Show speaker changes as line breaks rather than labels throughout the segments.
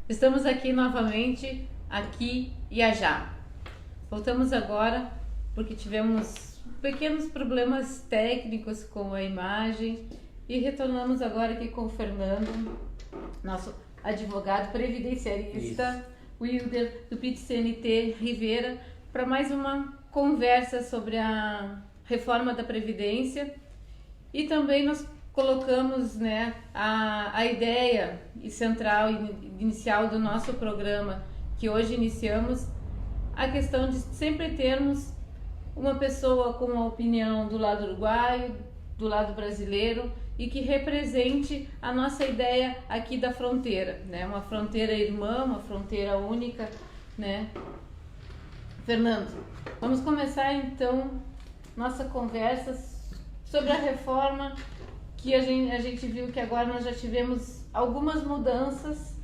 Estamos aqui novamente, aqui e já. Voltamos agora porque tivemos pequenos problemas técnicos com a imagem e retornamos agora aqui com o Fernando, nosso advogado previdenciarista, Wilder, do PIT-CNT Rivera, para mais uma conversa sobre a reforma da Previdência. E também nós colocamos, né, a ideia central inicial do nosso programa, que hoje iniciamos, a questão de sempre termos uma pessoa com uma opinião do lado uruguaio, do lado brasileiro, e que represente a nossa ideia aqui da fronteira, né? Uma fronteira irmã, uma fronteira única, né? Fernando, vamos começar então nossa conversa sobre a reforma, que a gente viu que agora nós já tivemos algumas mudanças,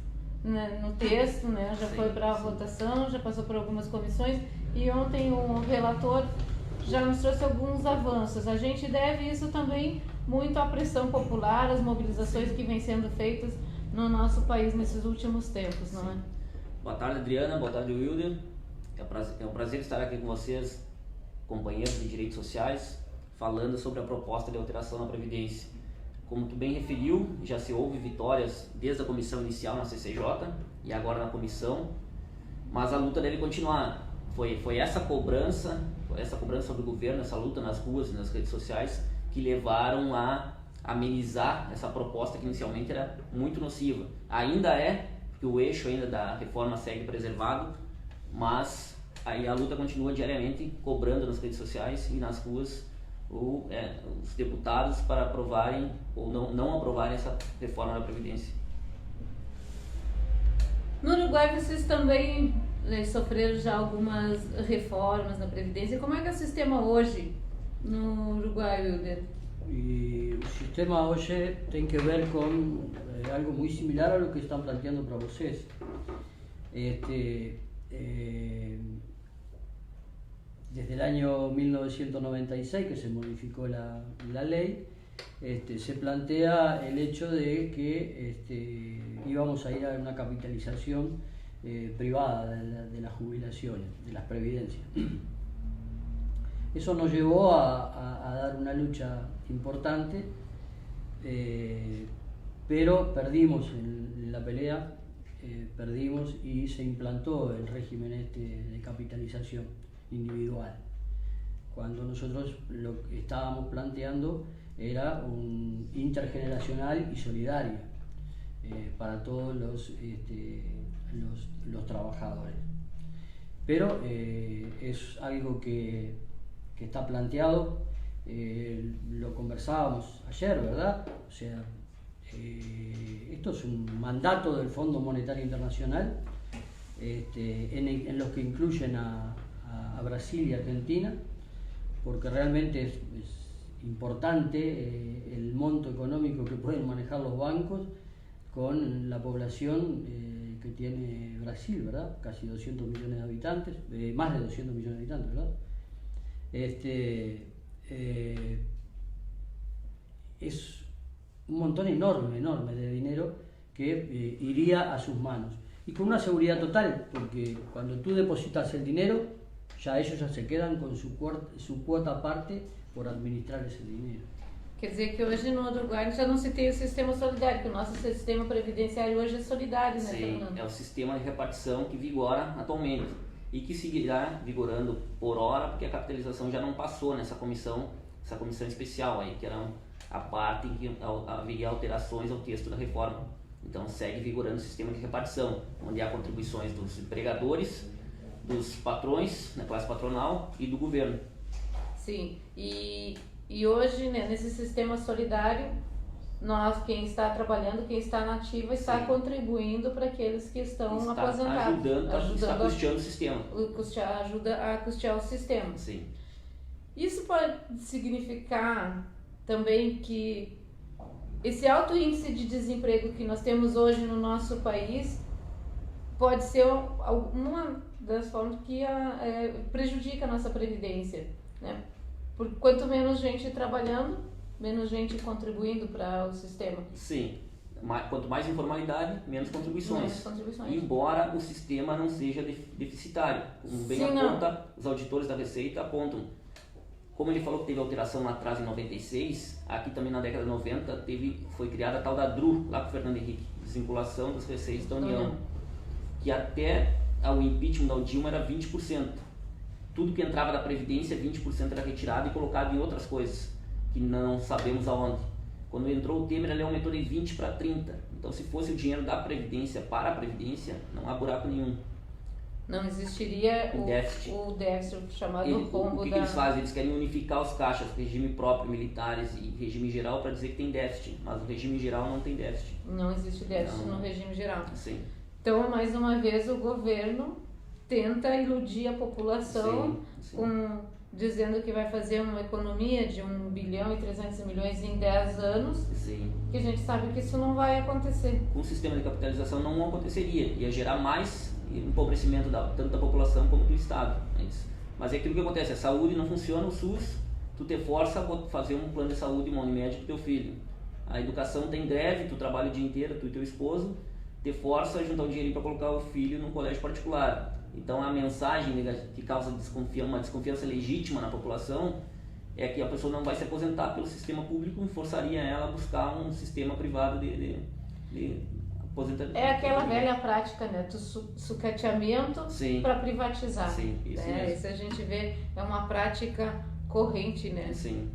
né, no texto, né? Já foi para a votação, já passou por algumas comissões e ontem o relator já nos trouxe alguns avanços. A gente deve isso também muito à pressão popular, às mobilizações que vêm sendo feitas no nosso país nesses últimos tempos, não é?
Boa tarde, Adriana. Boa tarde, Wilder. É um prazer estar aqui com vocês, companheiros de direitos sociais, falando sobre a proposta de alteração na Previdência. Como tu bem referiu, já se houve vitórias desde a comissão inicial na CCJ e agora na comissão, mas a luta deve continuar. Foi essa cobrança do governo, essa luta nas ruas e nas redes sociais, que levaram a amenizar essa proposta que inicialmente era muito nociva. Ainda é, porque o eixo ainda da reforma segue preservado, mas aí a luta continua diariamente, cobrando nas redes sociais e nas ruas os deputados para aprovarem ou não aprovarem essa reforma da Previdência.
No Uruguai vocês também sofreram já algumas reformas na Previdência. Como é que é o sistema hoje no Uruguai, Wilder?
Y el sistema hoy tiene que ver con algo muy similar a lo que están planteando para ustedes. Desde el año 1996 que se modificó la ley, se plantea el hecho de que íbamos a ir a una capitalización privada de las jubilaciones, de las previdencias. Eso nos llevó a dar una lucha importante, pero perdimos en la pelea, perdimos y se implantó el régimen de capitalización individual, cuando nosotros lo que estábamos planteando era un intergeneracional y solidario para todos los trabajadores. Pero es algo que está planteado, lo conversábamos ayer, ¿verdad? O sea, esto es un mandato del Fondo Monetario Internacional, en los que incluyen a Brasil y Argentina, porque realmente es importante el monto económico que pueden manejar los bancos con la población que tiene Brasil, ¿verdad? Casi 200 millones de habitantes, más de 200 millones de habitantes, ¿verdad? Es un montón enorme de dinero que iría a sus manos, y con una seguridad total, porque cuando tú depositas el dinero, ya ellos ya se quedan con su cuota aparte por administrar esse dinheiro.
Quer dizer que hoje no Uruguai já não se tem o sistema solidário, que o nosso sistema previdenciário hoje é solidário, né, Fernando?
Sim, é o sistema de repartição que vigora atualmente e que seguirá vigorando por hora, porque a capitalização já não passou nessa comissão especial aí, que era a parte em que haveria alterações ao texto da reforma. Então segue vigorando o sistema de repartição, onde há contribuições dos empregadores, dos patrões, na classe patronal, e do governo.
Sim, e hoje, né, nesse sistema solidário, nós, quem está trabalhando, quem está na ativa, está contribuindo para aqueles que estão aposentados.
Está custeando o sistema.
Ajuda a custear o sistema.
Sim.
Isso pode significar também que esse alto índice de desemprego que nós temos hoje no nosso país pode ser uma das formas que prejudica a nossa previdência, né? Porque quanto menos gente trabalhando, menos gente contribuindo para o sistema.
Sim. quanto mais informalidade, menos contribuições. Embora o sistema não seja deficitário. Como bem aponta, os auditores da Receita apontam. Como ele falou que teve alteração lá atrás em 96, aqui também na década de 90 foi criada a tal da DRU, lá com o Fernando Henrique, Desvinculação das Receitas da União, que até o impeachment da Dilma era 20%. Tudo que entrava da Previdência, 20% era retirado e colocado em outras coisas, que não sabemos aonde. Quando entrou o Temer, ele aumentou de 20% para 30%. Então, se fosse o dinheiro da Previdência para a Previdência, não há buraco nenhum.
Não existiria o déficit chamado rombo
O que eles fazem? Eles querem unificar os caixas, regime próprio, militares e regime geral, para dizer que tem déficit. Mas o regime geral não tem déficit.
Não existe déficit no regime geral.
Sim.
Então, mais uma vez, o governo tenta iludir a população dizendo que vai fazer uma economia de 1 bilhão e 300 milhões em 10 anos, que a gente sabe que isso não vai acontecer.
Com o sistema de capitalização não aconteceria, ia gerar mais empobrecimento tanto da população como do Estado. Mas é aquilo que acontece, a saúde não funciona, o SUS, tu te força a fazer um plano de saúde, uma Unimed para o teu filho. A educação tem greve, tu trabalha o dia inteiro, tu e teu esposo, te força a juntar um dinheirinho para colocar o filho num colégio particular. Então a mensagem que causa uma desconfiança legítima na população é que a pessoa não vai se aposentar pelo sistema público e forçaria ela a buscar um sistema privado de aposentadoria.
É aquela velha prática, né, do sucateamento para privatizar.
Sim, isso mesmo.
Isso a gente vê, é uma prática corrente, né?
Sim.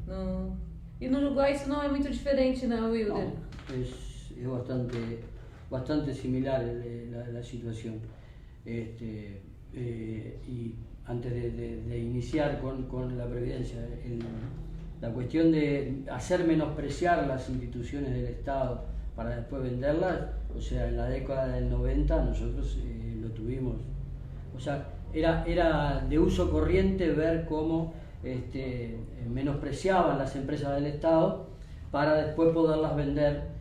E no Uruguai isso não é muito diferente, não, Wilder?
É bastante similar la situación. Y antes de iniciar con la previdencia, la cuestión de hacer menospreciar las instituciones del Estado para después venderlas, o sea, en la década del 90 nosotros lo tuvimos. O sea, era de uso corriente ver cómo menospreciaban las empresas del Estado para después poderlas vender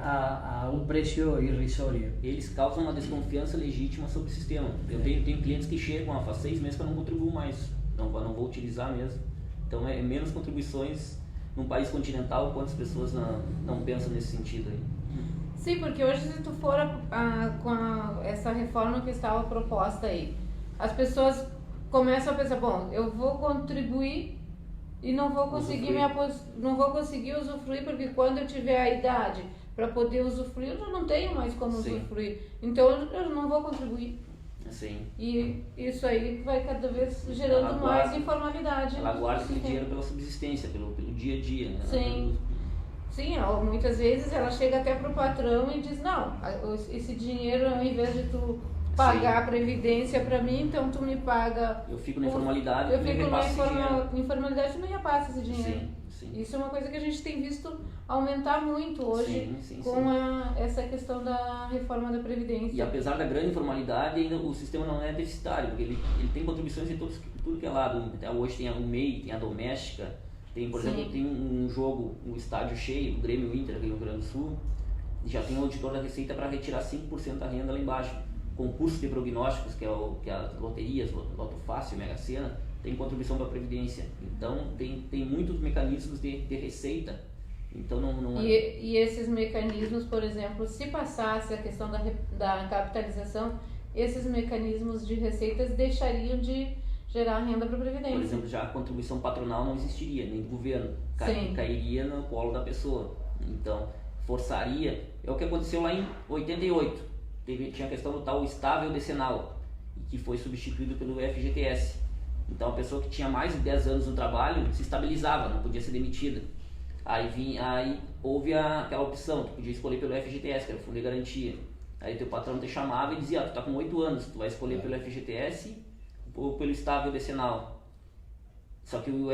a um preço irrisório.
Eles causam uma desconfiança legítima sobre o sistema. Eu tenho clientes que chegam, faz 6 meses que eu não contribuo mais, não vou utilizar mesmo. Então é menos contribuições num país continental, quantas pessoas não pensam nesse sentido aí?
Sim, porque hoje se tu for com essa reforma que estava proposta aí, as pessoas começam a pensar, bom, eu vou contribuir e não vou conseguir usufruir, porque quando eu tiver a idade para poder usufruir, eu já não tenho mais como usufruir. Então eu não vou contribuir.
Sim.
E isso aí vai cada vez gerando mais informalidade.
Ela guarda aquele dinheiro pela subsistência, pelo dia a dia. Né?
Sim, muitas vezes ela chega até pro patrão e diz, não, esse dinheiro, ao invés de tu pagar a previdência para mim, então tu me paga...
Eu fico na informalidade,
eu fico na informalidade, tu me repassa esse dinheiro.
Sim.
Isso é uma coisa que a gente tem visto aumentar muito hoje com essa questão da reforma da Previdência.
E apesar da grande informalidade, ainda o sistema não é deficitário, porque ele tem contribuições de tudo que é lado. Hoje tem a MEI, tem a doméstica, tem, por exemplo, tem um jogo, um estádio cheio, o Grêmio Inter aqui no Rio Grande do Sul, já tem um auditor da Receita para retirar 5% da renda lá embaixo. Concurso de prognósticos, que as loterias, Loto Fácil, Mega Sena, tem contribuição para a Previdência. Então, tem muitos mecanismos de receita. Então, não é...
E esses mecanismos, por exemplo, se passasse a questão da capitalização, esses mecanismos de receitas deixariam de gerar renda para a Previdência.
Por exemplo, já a contribuição patronal não existiria, nem do governo. Cairia no colo da pessoa. Então, forçaria... É o que aconteceu lá em 88. Tinha a questão do tal estável decenal, que foi substituído pelo FGTS. Então a pessoa que tinha mais de 10 anos no trabalho se estabilizava, não podia ser demitida. Aí houve aquela opção, tu podia escolher pelo FGTS, que era o Fundo de Garantia. Aí teu patrão te chamava e dizia, tu tá com 8 anos, tu vai escolher pelo FGTS ou pelo estável decenal. Só que o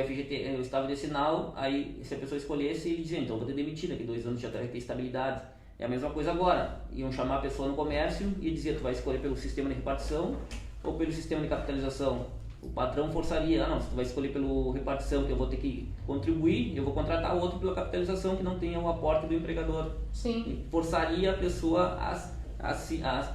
estável decenal, aí se a pessoa escolhesse, ele dizia, então eu vou ter demitido, daqui 2 anos já vai ter estabilidade. É a mesma coisa agora, iam chamar a pessoa no comércio e dizer, tu vai escolher pelo sistema de repartição ou pelo sistema de capitalização. O patrão forçaria, não, se tu vai escolher pelo repartição, que eu vou ter que contribuir, eu vou contratar outro pela capitalização que não tenha o aporte do empregador.
Sim.
E forçaria a pessoa a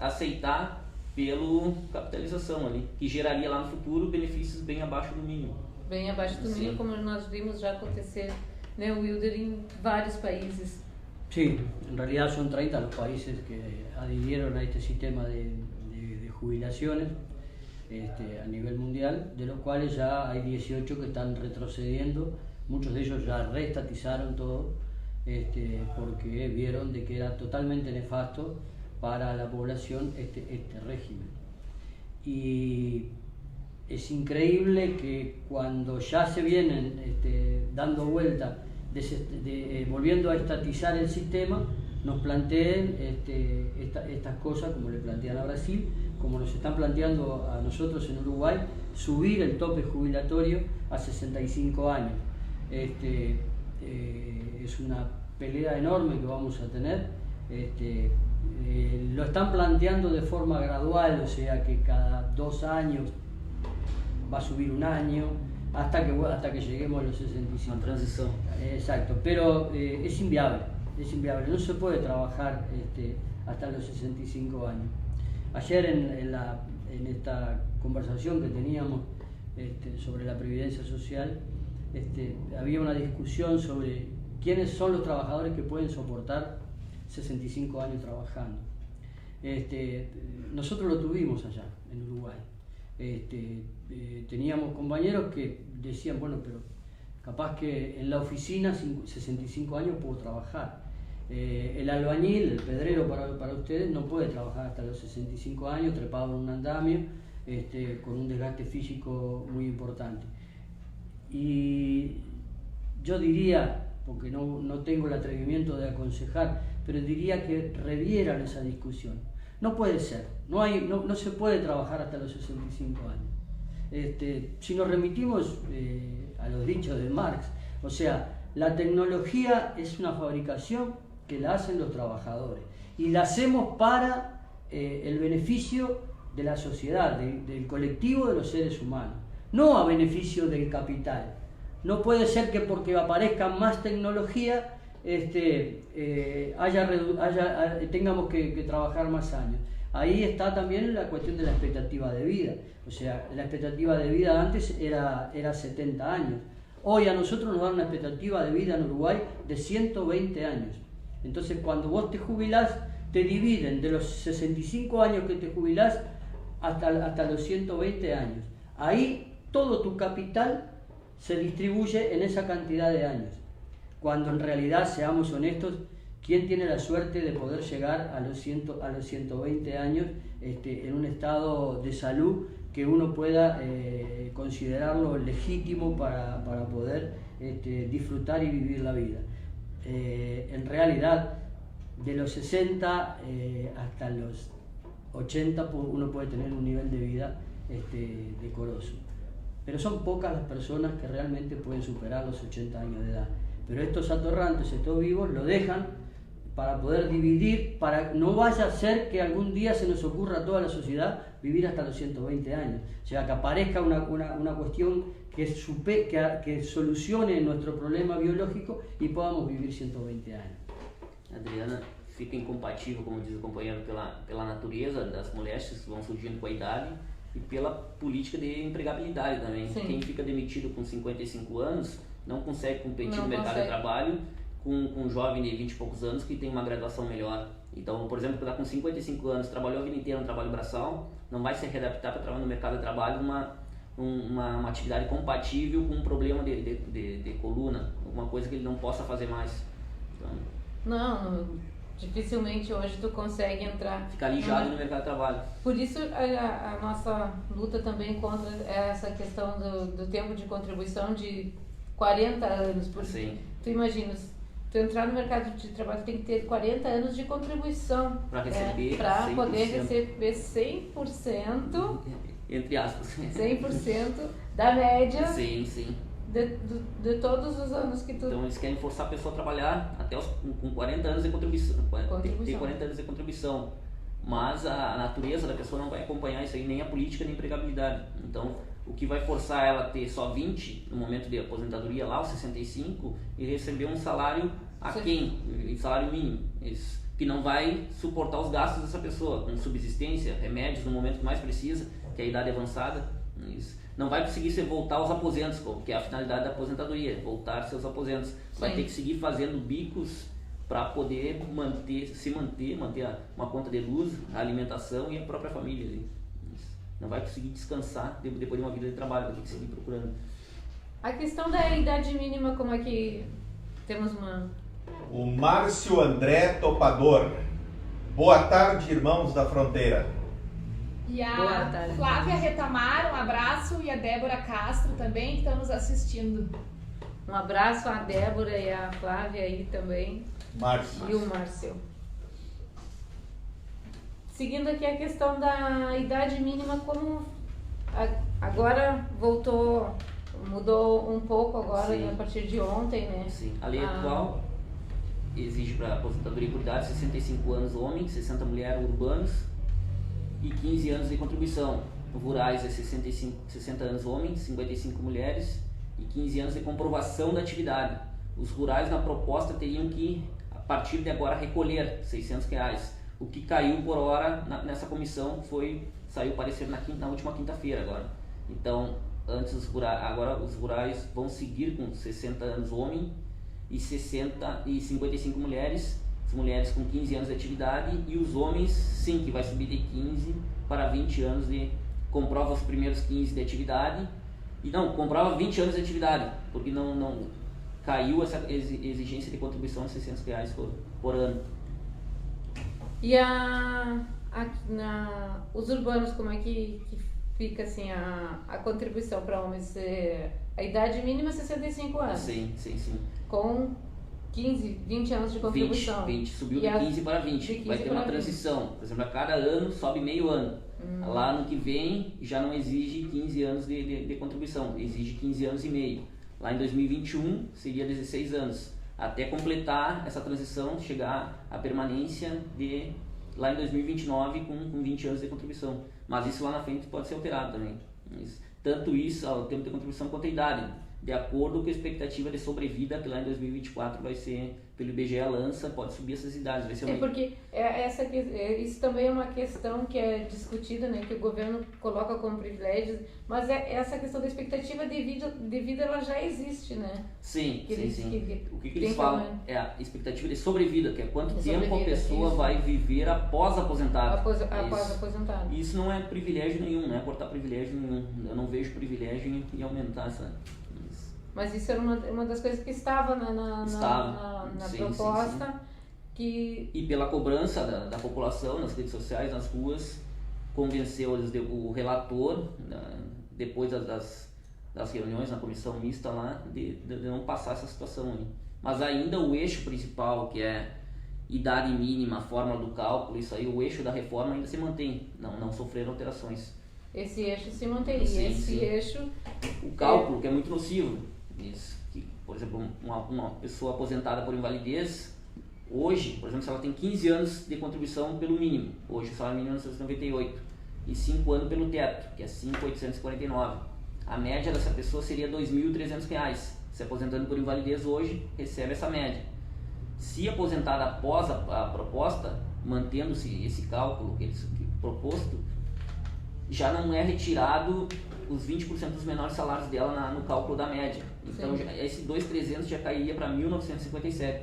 aceitar pelo capitalização ali, que geraria lá no futuro benefícios bem abaixo do mínimo.
Bem abaixo do mínimo, como nós vimos já acontecer, né, Wilder, em vários países.
Sí, en realidad son 30 los países que adhirieron a este sistema de jubilaciones a nivel mundial, de los cuales ya hay 18 que están retrocediendo. Muchos de ellos ya reestatizaron todo, porque vieron de que era totalmente nefasto para la población este régimen. Y es increíble que cuando ya se vienen dando vuelta, volviendo a estatizar el sistema, nos planteen estas cosas como le plantean a Brasil, como nos están planteando a nosotros en Uruguay, subir el tope jubilatorio a 65 años. Es una pelea enorme que vamos a tener. Lo están planteando de forma gradual, o sea que cada 2 años va a subir 1 año hasta que lleguemos a los 65.
Una transición.
Exacto, pero es inviable, no se puede trabajar hasta los 65 años. Ayer en esta conversación que teníamos sobre la previdencia social, había una discusión sobre quiénes son los trabajadores que pueden soportar 65 años trabajando. Nosotros lo tuvimos allá en Uruguay. Teníamos compañeros que decían, bueno, pero capaz que en la oficina 65 años puedo trabajar. El albañil, el pedrero para ustedes, no puede trabajar hasta los 65 años trepado en un andamio, con un desgaste físico muy importante. Y yo diría, porque no tengo el atrevimiento de aconsejar, pero diría que revieran esa discusión. No puede ser, no se puede trabajar hasta los 65 años. Si nos remitimos a los dichos de Marx, o sea, la tecnología es una fabricación que la hacen los trabajadores y la hacemos para el beneficio de la sociedad, del colectivo de los seres humanos, no a beneficio del capital. No puede ser que porque aparezca más tecnología tengamos que trabajar más años. Ahí está también la cuestión de la expectativa de vida. O sea, la expectativa de vida antes era 70 años. Hoy a nosotros nos dan una expectativa de vida en Uruguay de 120 años. Entonces, cuando vos te jubilás, te dividen de los 65 años que te jubilás hasta los 120 años. Ahí todo tu capital se distribuye en esa cantidad de años. Cuando en realidad, seamos honestos, ¿quién tiene la suerte de poder llegar a los 120 años en un estado de salud que uno pueda considerarlo legítimo para poder disfrutar y vivir la vida? En realidad, de los 60 hasta los 80 uno puede tener un nivel de vida decoroso. Pero son pocas las personas que realmente pueden superar los 80 años de edad. Pero estos atorrantes, estos vivos, lo dejan para poder dividir, para no vaya a ser que algún día se nos ocurra a toda la sociedad vivir hasta los 120 años. O sea, que aparezca una cuestión que solucione nuestro problema biológico y podamos vivir 120 años.
Adriana, fica incompatível, como diz o companheiro, pela natureza das moléstias que vão surgindo com a idade e pela política de empregabilidade também.
Sim.
Quem fica demitido com 55 anos não consegue competir no mercado de trabalho com um jovem de 20 e poucos anos que tem uma graduação melhor. Então, por exemplo, que está com 55 anos, trabalhou a vida inteira no trabalho braçal, não vai se readaptar para trabalhar no mercado de trabalho uma atividade compatível com um problema de coluna, alguma coisa que ele não possa fazer mais. Então,
não, dificilmente hoje tu consegue entrar.
Ficar lijado no mercado de trabalho.
Por isso a nossa luta também contra essa questão do tempo de contribuição de 40 anos.
Sim.
Tu imagina, tu entrar no mercado de trabalho tem que ter 40 anos de contribuição.
Para receber
para
100%.
Poder receber 100%.
Entre aspas.
100% da média.
Sim, sim.
De todos os anos que tu...
Então eles querem forçar a pessoa a trabalhar até com 40 anos de contribuição. Tem que ter 40 anos de contribuição. Mas a natureza da pessoa não vai acompanhar isso aí, nem a política, nem a empregabilidade. Então, o que vai forçar ela a ter só 20 no momento de aposentadoria lá, os 65, e receber um salário aquém, salário mínimo. Que não vai suportar os gastos dessa pessoa, com subsistência, remédios no momento que mais precisa, que é a idade avançada. Isso. Não vai conseguir voltar aos aposentos, que é a finalidade da aposentadoria, voltar seus aposentos. Vai ter que seguir fazendo bicos para poder manter uma conta de luz, a alimentação e a própria família ali. Não vai conseguir descansar depois de uma vida de trabalho, vai ter que seguir procurando.
A questão da idade mínima, como é que temos uma...
O Márcio André Topador. Boa tarde, irmãos da fronteira.
E
Boa
a
tarde.
Flávia Retamar, um abraço, e a Débora Castro também, que estão nos assistindo.
Um abraço à Débora e à Flávia aí também.
Márcio.
E o Márcio. Seguindo aqui a questão da idade mínima, como agora mudou um pouco agora,
Sim.
a partir de ontem, né?
Sim. A lei atual exige para aposentadoria por idade 65 anos homens, 60 mulheres urbanos e 15 anos de contribuição. Rurais é 60 anos homens, 55 mulheres e 15 anos de comprovação da atividade. Os rurais na proposta teriam que, a partir de agora, recolher R$600. O que caiu por hora nessa comissão saiu parecer na última quinta-feira agora. Então, agora os rurais vão seguir com 60 anos homem e 55 mulheres, as mulheres com 15 anos de atividade, e os homens, sim, que vai subir de 15 para 20 anos comprova os primeiros 15 de atividade, e não, comprova 20 anos de atividade, porque não caiu essa exigência de contribuição de R$600 por ano.
E os urbanos, como é que fica assim a contribuição para homens? A idade mínima é 65 anos.
Sim.
Com 15, 20 anos de contribuição.
20, subiu de 15 para 20. Vai ter uma transição. Por exemplo, a cada ano sobe meio ano. Lá no que vem já não exige 15 anos de contribuição, exige 15 anos e meio. Lá em 2021 seria 16 anos. Até completar essa transição, chegar à permanência lá em 2029 com 20 anos de contribuição. Mas isso lá na frente pode ser alterado também. Tanto isso, o tempo de contribuição quanto a idade, de acordo com a expectativa de sobrevida, que lá em 2024 vai ser, pelo IBGE lança, pode subir essas idades. Vai ser
porque isso também é uma questão que é discutida, né, que o governo coloca como privilégio, mas essa questão da expectativa de vida ela já existe, né?
Sim. O que eles
tem
falam
também.
é a expectativa de sobrevida, que é quanto
De
tempo a
sobrevida,
pessoa
isso.
vai viver após aposentado.
Após aposentado.
Isso não é privilégio nenhum, não é cortar privilégio nenhum. Eu não vejo privilégio em aumentar essa...
Mas isso era uma das coisas que estava na proposta.
Sim.
Que...
E pela cobrança da população nas redes sociais, nas ruas, convenceu o relator, depois das reuniões na comissão mista lá, de não passar essa situação aí. Mas ainda o eixo principal, que é idade mínima, fórmula do cálculo, isso aí, o eixo da reforma ainda se mantém, não sofreram alterações.
Esse eixo se manteria.
Sim.
Eixo...
O cálculo, que é muito nocivo, isso, que, por exemplo, uma pessoa aposentada por invalidez, hoje, por exemplo, se ela tem 15 anos de contribuição pelo mínimo, hoje o salário mínimo é 998, e 5 anos pelo teto, que é 5.849, a média dessa pessoa seria R$2.300. Se aposentando por invalidez hoje, recebe essa média. Se aposentada após a proposta, mantendo-se esse cálculo que proposto, já não é retirado os 20% dos menores salários dela no cálculo da média. Então esse 2.300 já cairia para 1.957.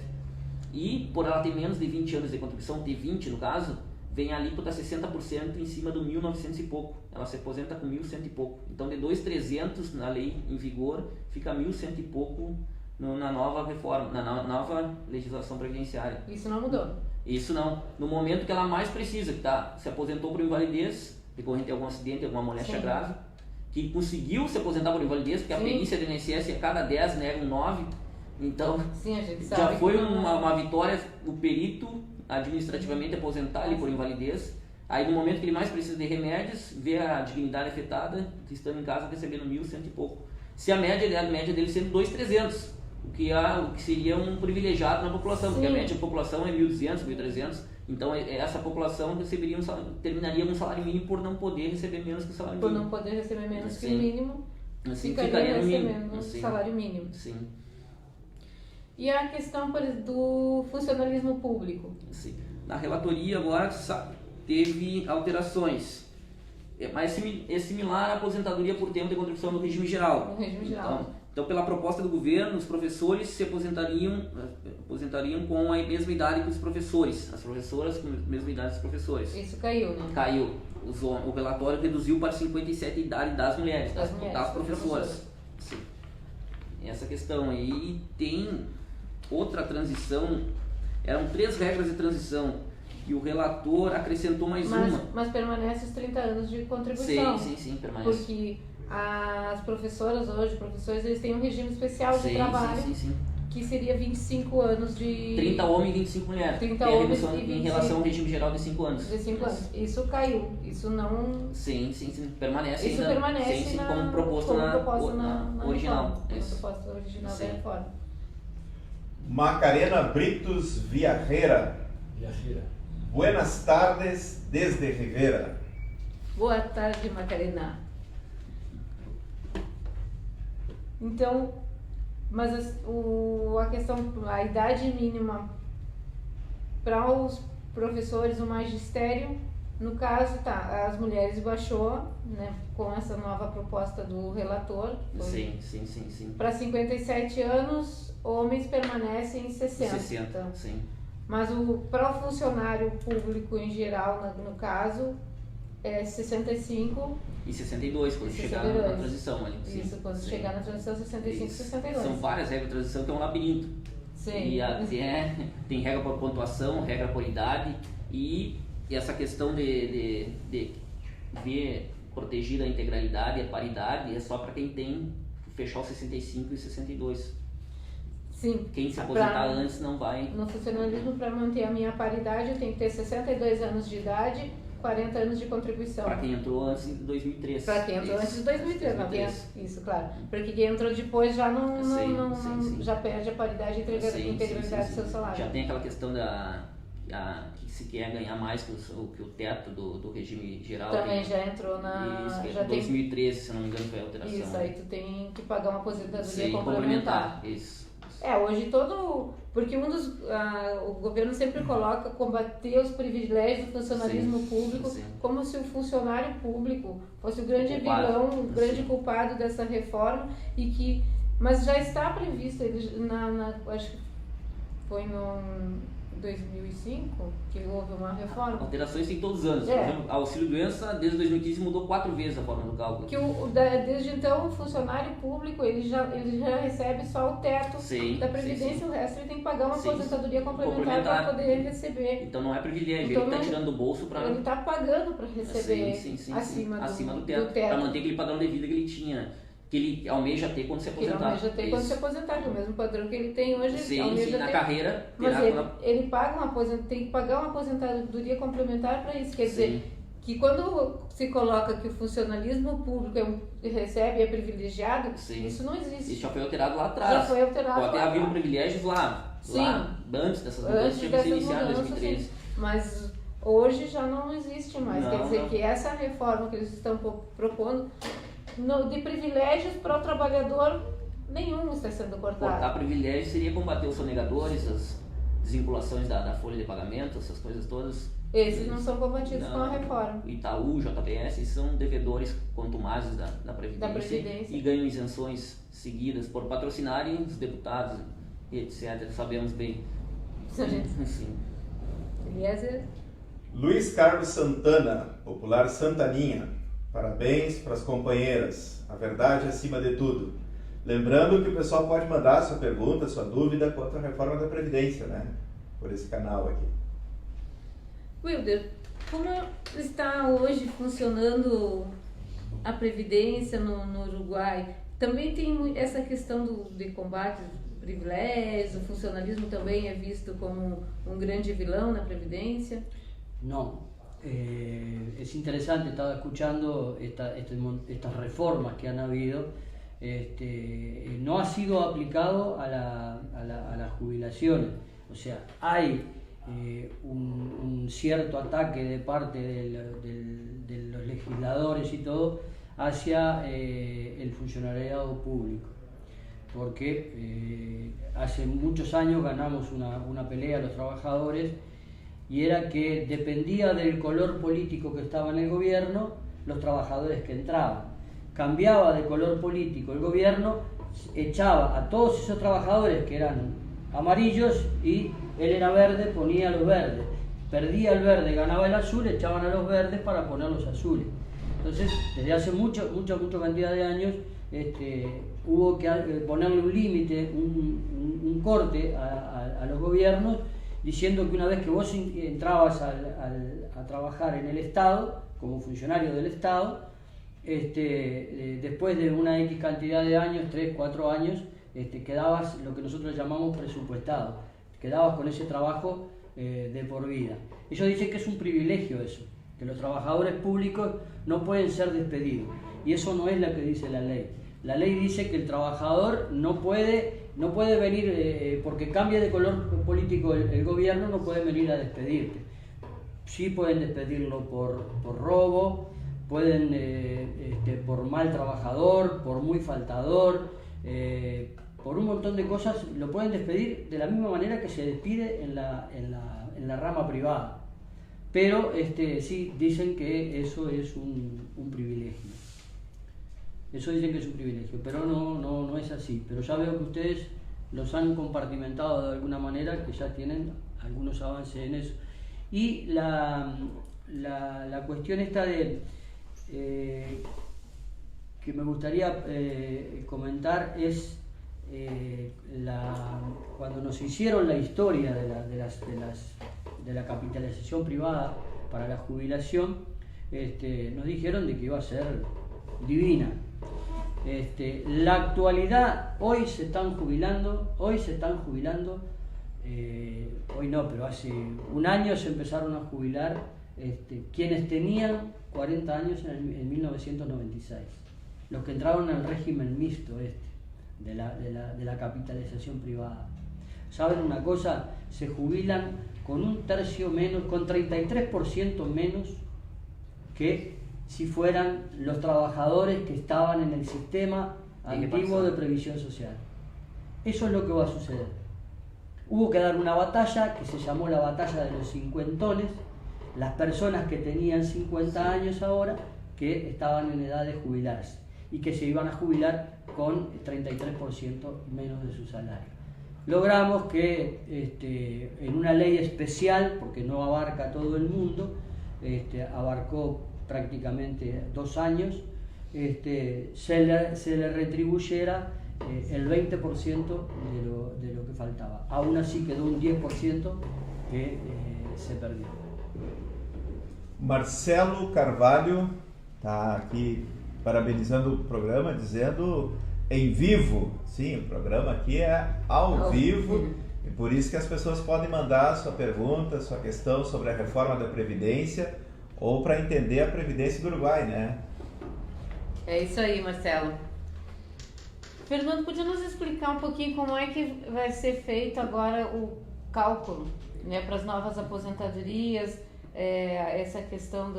E por ela ter menos de 20 anos de contribuição, ter 20 no caso, vem a alíquota 60% em cima do 1.900 e pouco. Ela se aposenta com 1.100 e pouco. Então de 2.300 na lei em vigor, fica 1.100 e pouco na nova reforma, na nova legislação previdenciária.
Isso não mudou?
Isso não. No momento que ela mais precisa, que se aposentou por invalidez, decorrente de algum acidente, alguma moléstia grave, que conseguiu se aposentar por invalidez, porque a perícia do INSS a cada 10 nega um 9, então
sim, a gente sabe
já foi
que
uma vitória o perito administrativamente aposentar ele por invalidez. Aí no momento que ele mais precisa de remédios, vê a dignidade afetada, estando em casa recebendo 1.100 e pouco. Se a média dele sendo 2.300, o que seria um privilegiado na população, porque a média da população é 1.200, 1.300. Então essa população terminaria com um salário mínimo por não poder receber menos que o salário mínimo.
Por não poder receber menos que o mínimo,
assim,
ficaria
no
recebendo
mínimo.
um salário mínimo.
Sim.
E a questão do funcionalismo público?
Sim. Na relatoria agora teve alterações. Mas é similar à aposentadoria por tempo de contribuição no regime geral.
No regime geral.
Então, Então, pela proposta do governo, os professores se aposentariam com a mesma idade que os professores, as professoras com a mesma idade dos professores.
Isso caiu, né?
Caiu. O relatório reduziu para 57 a idade das mulheres, das professoras. Sim. Essa questão aí. E tem outra transição, eram 3 regras de transição, e o relator acrescentou mais uma.
Mas permanece os 30 anos de contribuição.
Sim, permanece.
Porque as professoras hoje, professores, eles têm um regime especial de trabalho, que seria 25 anos de...
30 homens e 25 mulheres.
30 homens e 25.
Em relação ao regime geral de 5 anos.
De 5 anos. Isso caiu. Isso não...
Sim. Permanece
isso
ainda.
Permanece
como proposto na original.
Como proposta original da reforma.
Macarena Britos Viajera. Buenas tardes desde Rivera.
Boa tarde, Macarena. Então, mas a questão, a idade mínima para os professores, o magistério, no caso, as mulheres baixou, né, com essa nova proposta do relator.
Sim.
Para 57 anos, homens permanecem em 60.
Sim.
Mas para o funcionário público em geral, no caso, é 65
e 62, quando chegar na transição ali.
Isso, quando chegar na transição, 65 e 62.
São várias regras de transição, que é um labirinto.
Sim.
E tem regra por pontuação, regra por idade, e essa questão de ver protegida a integralidade e a paridade é só para quem tem fechar os 65 e 62.
Sim.
Quem se aposentar antes não vai.
No funcionalismo, para manter a minha paridade, eu tenho que ter 62 anos de idade, 40 anos de contribuição.
Para quem entrou antes de 2003.
Para quem entrou antes de 2003. Isso, claro. Porque quem entrou depois já já perde a paridade e a integralidade do seu salário.
Já tem aquela questão que se quer ganhar mais que o teto do regime geral.
Também já entrou na...
Isso,
já
2013, se não me engano, foi a alteração.
Isso, aí tu tem que pagar uma aposentadoria complementar.
Isso.
Hoje porque o governo sempre coloca combater os privilégios do funcionalismo público, como se o funcionário público fosse o grande vilão, o grande culpado dessa reforma, mas já está previsto, acho que foi no 2005 que houve uma reforma.
Alterações tem todos os anos. Por exemplo, auxílio-doença, desde 2015 mudou 4 vezes a forma do cálculo.
Desde então, o funcionário público ele já recebe só o teto da Previdência, o resto ele tem que pagar uma aposentadoria complementar para poder receber.
Então não é privilégio, ele está tirando do bolso para...
Ele está pagando para receber acima do teto.
Para manter aquele padrão de vida que ele tinha, que ele almeja ter quando se aposentar.
Ele almeja ter quando se aposentar, que é o mesmo padrão que ele tem hoje.
Almeja na carreira.
Mas ele paga tem que pagar uma aposentadoria complementar para isso. Quer dizer, que quando se coloca que o funcionalismo público recebe, é privilegiado, isso não existe.
Isso já foi alterado lá atrás.
Já foi alterado.
Pode ter havido privilégios lá antes dessas mudanças, tinha que ser iniciado em 2013.
Mas hoje já não existe mais. Quer dizer que essa reforma que eles estão propondo, de privilégios para o trabalhador, nenhum está sendo cortado.
Cortar privilégios seria combater os sonegadores, as desvinculações da folha de pagamento, essas coisas todas.
Esses não são combatidos com a reforma.
O Itaú, JBS, são devedores contumazes da Previdência e ganham isenções seguidas por patrocinarem os deputados e etc. Sabemos bem.
Sim. Eliezer.
Luiz Carlos Santana, popular Santaninha. Parabéns para as companheiras, a verdade acima de tudo. Lembrando que o pessoal pode mandar sua pergunta, sua dúvida quanto à reforma da Previdência, né? Por esse canal aqui.
Wilder, como está hoje funcionando a Previdência no Uruguai? Também tem essa questão de combate aos privilégios, o funcionalismo também é visto como um grande vilão na Previdência?
Não. Es interesante, estaba escuchando estas reformas que han habido, no ha sido aplicado a las jubilaciones, o sea, hay un cierto ataque de parte de los legisladores y todo hacia el funcionariado público, porque hace muchos años ganamos una pelea a los trabajadores, y era que dependía del color político que estaba en el gobierno, los trabajadores que entraban. Cambiaba de color político el gobierno echaba a todos esos trabajadores que eran amarillos y él era verde, ponía los verdes. Perdía el verde, ganaba el azul, echaban a los verdes para poner los azules. Entonces, desde hace mucha cantidad de años, hubo que ponerle un límite, un corte a los gobiernos, diciendo que una vez que vos entrabas a trabajar en el Estado, como funcionario del Estado, después de una X cantidad de años, 3, 4 años, quedabas lo que nosotros llamamos presupuestado, quedabas con ese trabajo de por vida. Ellos dicen que es un privilegio eso, que los trabajadores públicos no pueden ser despedidos, y eso no es lo que dice la ley. La ley dice que el trabajador no puede venir, porque cambie de color político el gobierno, no puede venir a despedirte. Sí pueden despedirlo por robo, pueden por mal trabajador, por muy faltador, por un montón de cosas, lo pueden despedir de la misma manera que se despide en la rama privada. Pero sí dicen que eso es un privilegio. Eso dicen que es un privilegio, pero no es así. Pero ya veo que ustedes los han compartimentado de alguna manera, que ya tienen algunos avances en eso. Y la cuestión esta de que me gustaría comentar es cuando nos hicieron la historia de la capitalización privada para la jubilación, nos dijeron de que iba a ser divina. La actualidad, hoy se están jubilando, hoy no, pero hace un año se empezaron a jubilar quienes tenían 40 años en 1996, los que entraron al régimen mixto de la capitalización privada. ¿Saben una cosa? Se jubilan con un tercio menos, con 33% menos que si fueran los trabajadores que estaban en el sistema antiguo de previsión social. Eso es lo que va a suceder. Hubo que dar una batalla que se llamó la batalla de los cincuentones, las personas que tenían 50 años ahora, que estaban en edad de jubilarse y que se iban a jubilar con 33% menos de su salario. Logramos que en una ley especial, porque no abarca todo el mundo, abarcó prácticamente 2 años, se le retribuyera el 20% de lo que faltaba. Aún así quedó un 10% que se perdió.
Marcelo Carvalho está aqui parabenizando o programa, dizendo em vivo. Sim, o programa aqui é ao vivo, e por isso que as pessoas podem mandar a sua pergunta, a sua questão sobre a reforma da Previdência, ou para entender a Previdência do Uruguai, né?
É isso aí, Marcelo. Fernando, podia nos explicar um pouquinho como é que vai ser feito agora o cálculo, né, para as novas aposentadorias, essa questão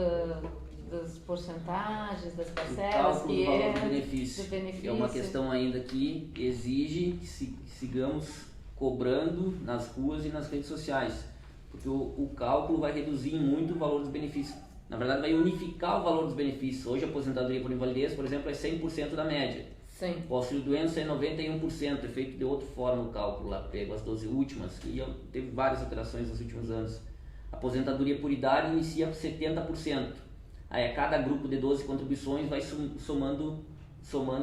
das porcentagens, das parcelas,
que é do benefício. É uma questão ainda que exige que sigamos cobrando nas ruas e nas redes sociais, porque o cálculo vai reduzir muito o valor dos benefícios. Na verdade, vai unificar o valor dos benefícios. Hoje, a aposentadoria por invalidez, por exemplo, é 100% da média.
Sim.
O auxílio-doença é 91%, é feito de outra forma o cálculo lá, pego as 12 últimas, e teve várias alterações nos últimos anos. A aposentadoria por idade inicia por 70%. Aí a cada grupo de 12 contribuições vai somando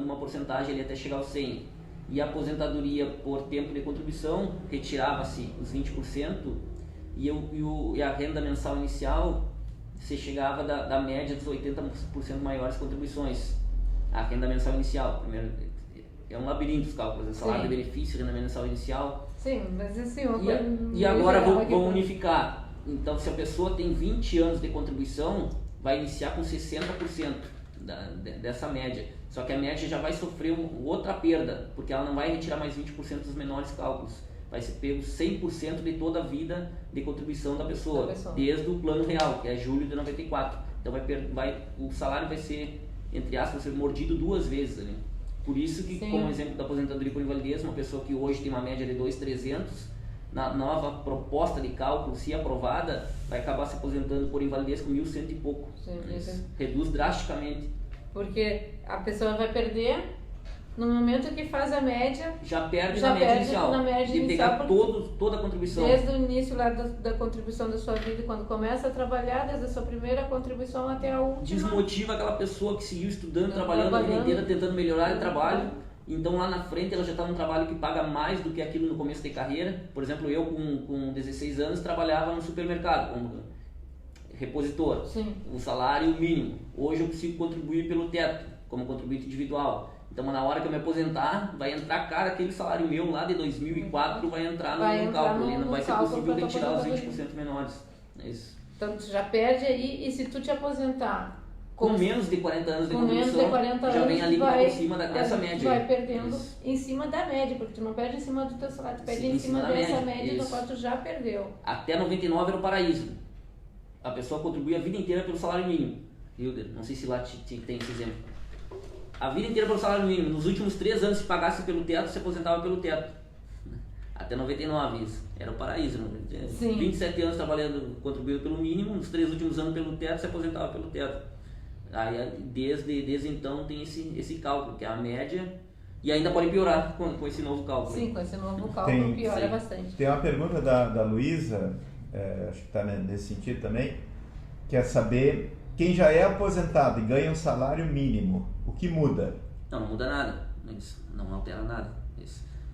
uma porcentagem ali até chegar aos 100%. E a aposentadoria por tempo de contribuição, retirava-se os 20%, e a renda mensal inicial se chegava da média dos 80% maiores contribuições. A renda mensal inicial, primeiro, é um labirinto os cálculos, salário de benefício, renda mensal inicial.
Sim, mas assim...
E agora vão unificar. Então, se a pessoa tem 20 anos de contribuição, vai iniciar com 60% dessa média. Só que a média já vai sofrer outra perda, porque ela não vai retirar mais 20% dos menores cálculos. Vai ser pego 100% de toda a vida de contribuição da pessoa, desde o plano real, que é julho de 94. Então o salário vai ser, entre aspas, mordido 2 vezes ali. Por isso que, como exemplo da aposentadoria por invalidez, uma pessoa que hoje tem uma média de 2.300, na nova proposta de cálculo, se aprovada, vai acabar se aposentando por invalidez com 1.100 e pouco. Reduz drasticamente.
Porque a pessoa vai perder No momento que faz a média,
já perde
já
na média
perde
inicial.
na média
e
inicial,
pegar
porque
toda a contribuição.
desde o início lá da contribuição da sua vida, quando começa a trabalhar, desde a sua primeira contribuição até a última.
Desmotiva aquela pessoa que seguiu estudando, trabalhando a vida inteira, tentando melhorar o trabalho. Então lá na frente ela já está num trabalho que paga mais do que aquilo no começo da carreira. Por exemplo, eu com 16 anos trabalhava no supermercado como repositor.
Sim.
O salário mínimo. Hoje eu consigo contribuir pelo teto, como contribuinte individual. Então na hora que eu me aposentar, vai entrar cara aquele salário meu lá de 2004 vai entrar no cálculo. E não vai ser possível retirar os 20% menores. É isso.
Então tu já perde aí, e se tu te aposentar
com menos de 40 anos de
com menos
contribuição,
de 40
já
anos,
vem ali por cima dessa média.
Vai perdendo
Isso.
em cima da média, porque tu não perde em cima do teu salário, tu perde
Sim,
em cima dessa média
Isso.
do qual tu já perdeu.
Até 99 era o paraíso. A pessoa contribuía a vida inteira pelo salário mínimo. Hilder, não sei se lá tem esse exemplo. A vida inteira pelo salário mínimo. Nos últimos 3 anos, se pagasse pelo teto, se aposentava pelo teto. Até 99 isso. Era o paraíso.
Sim.
27 anos trabalhando, contribuindo pelo mínimo, nos 3 últimos anos pelo teto, se aposentava pelo teto. Aí desde então tem esse cálculo, que é a média, e ainda pode piorar com esse novo cálculo.
Sim, com esse novo cálculo piora
sim.
bastante.
Tem uma pergunta da Luísa, acho que está nesse sentido também, que é saber quem já é aposentado e ganha um salário mínimo, o que muda?
Não muda nada, não altera nada.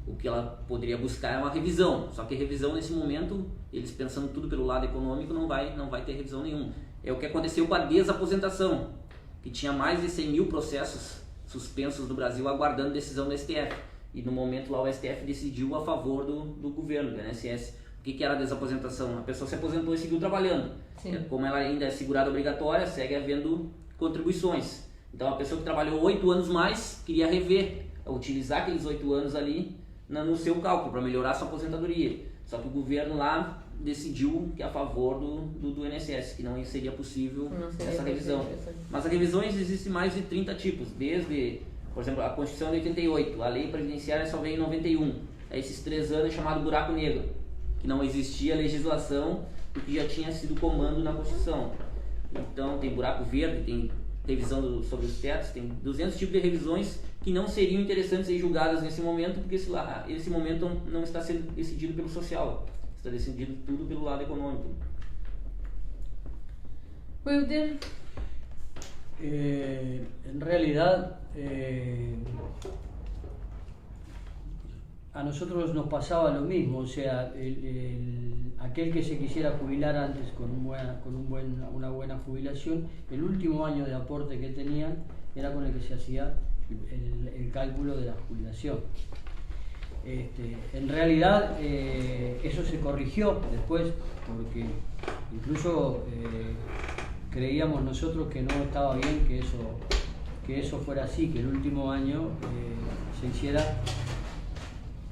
O que ela poderia buscar é uma revisão, só que revisão nesse momento, eles pensando tudo pelo lado econômico, não vai ter revisão nenhuma. É o que aconteceu com a desaposentação, que tinha mais de 100 mil processos suspensos no Brasil aguardando decisão do STF. E no momento lá o STF decidiu a favor do governo, do INSS. O que era a desaposentação? A pessoa se aposentou e seguiu trabalhando.
Sim.
Como ela ainda é segurada obrigatória, segue havendo contribuições. Então a pessoa que trabalhou 8 anos mais queria rever, utilizar aqueles 8 anos ali no seu cálculo para melhorar a sua aposentadoria. Só que o governo lá decidiu que é a favor do INSS, que não seria possível essa revisão. Mas as revisões existem mais de 30 tipos, desde, por exemplo, a Constituição de 88, a Lei Previdenciária só veio em 91. Esses 3 anos é chamado buraco negro, que não existia legislação porque já tinha sido comando na Constituição. Então tem buraco verde, tem revisão sobre os tetos, tem 200 tipos de revisões que não seriam interessantes ser julgadas nesse momento, porque esse momento não está sendo decidido pelo social. Está decidido tudo pelo lado econômico.
Wilder.
En realidad, a nosotros nos pasaba lo mismo, o sea, aquel que se quisiera jubilar antes con una buena jubilación, el último año de aporte que tenían era con el que se hacía el cálculo de la jubilación. En realidad eso se corrigió después, porque incluso creíamos nosotros que no estaba bien que eso fuera así, que el último año se hiciera,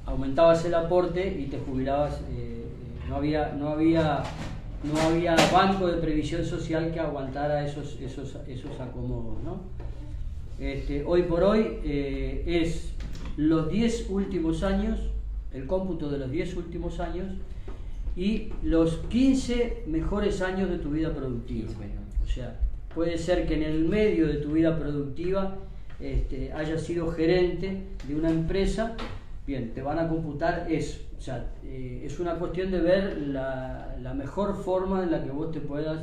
aumentabas el aporte y te jubilabas, no había banco de previsión social que aguantara esos acomodos, ¿no? Hoy por hoy es los 10 últimos años, el cómputo de los 10 últimos años y los 15 mejores años de tu vida productiva. O sea, puede ser que en el medio de tu vida productiva hayas sido gerente de una empresa, bien, te van a computar eso. O sea, es una cuestión de ver la mejor forma en la que vos te puedas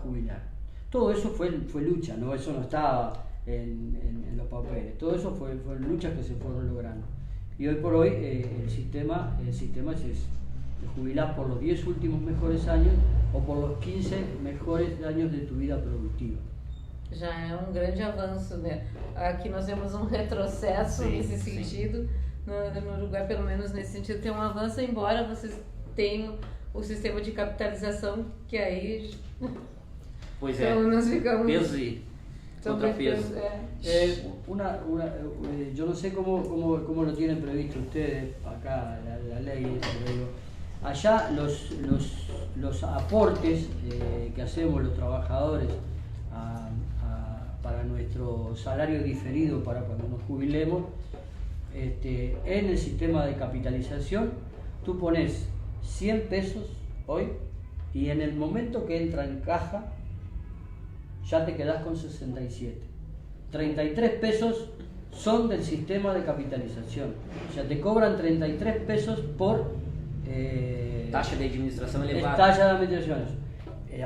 jubilar. Todo eso fue lucha, ¿no? Eso no estaba en los papeles. Todo eso fue luchas que se fueron logrando. Y hoy por hoy el sistema es ese. Te jubilás por los 10 últimos mejores años ou por los 15 mejores anos de tu vida produtiva.
Já é um grande avanço, né? Aqui nós temos um retrocesso nesse sentido. No Uruguai, pelo menos nesse sentido, tem um avanço, embora vocês tenham o sistema de capitalização, que aí...
Pois é,
então, nós ficamos...
peso e contrapeso.
Yo no sé cómo lo tienen previsto ustedes, acá la ley, pero allá los aportes que hacemos los trabajadores para nuestro salario diferido para cuando nos jubilemos, en el sistema de capitalización tú pones 100 pesos hoy y en el momento que entra en caja ya te quedás con 67. 33 pesos son del sistema de capitalización. O sea, te cobran 33 pesos por
Taxa de administração elevada.
taxa de administración.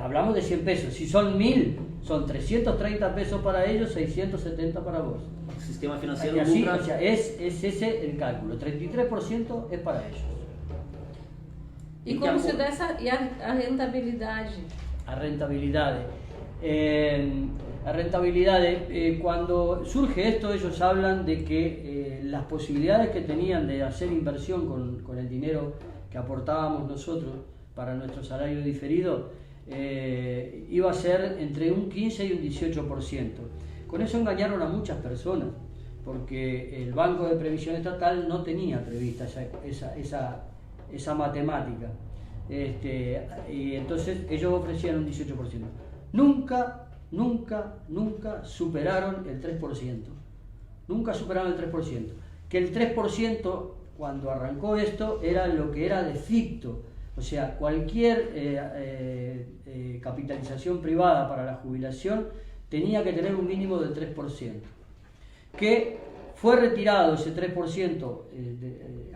Hablamos de 100 pesos. Si son 1000, son 330 pesos para ellos, 670 para vos.
O sistema financeiro
Y así,
lucra.
o sea, es ese el cálculo. 33% es para ellos.
E como se dá a rentabilidade?
A rentabilidad. A rentabilidad, cuando surge esto, ellos hablan de que las posibilidades que tenían de hacer inversión con el dinero que aportábamos nosotros para nuestro salario diferido iba a ser entre un 15 y un 18%. Con eso engañaron a muchas personas, porque el Banco de Previsión Estatal no tenía prevista esa matemática. Y entonces ellos ofrecían un 18%. Nunca superaron el 3%. Nunca superaron el 3%. Que el 3%, cuando arrancó esto, era lo que era de ficto. O sea, cualquier capitalización privada para la jubilación tenía que tener un mínimo del 3%. Que fue retirado ese 3%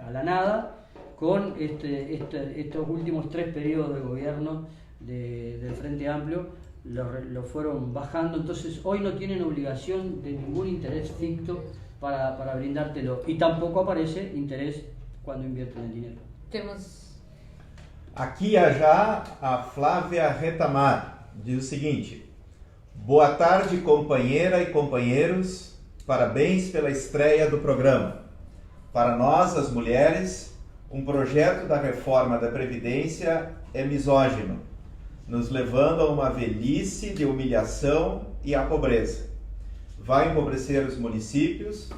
a la nada con estos últimos 3 periodos de gobierno del Frente Amplio. Lo fueron bajando, entonces hoy no tienen obligación de ningún interés ficto para brindártelo, y tampoco aparece interés cuando invierten el dinero.
Temos
Aqui já a Flávia Retamar diz o seguinte: boa tarde, companheira e companheiros, parabéns pela estreia do programa. Para nós, as mulheres, um projeto da reforma da Previdência é misógino, nos levando a uma velhice de humilhação e à pobreza. Vai empobrecer os municípios,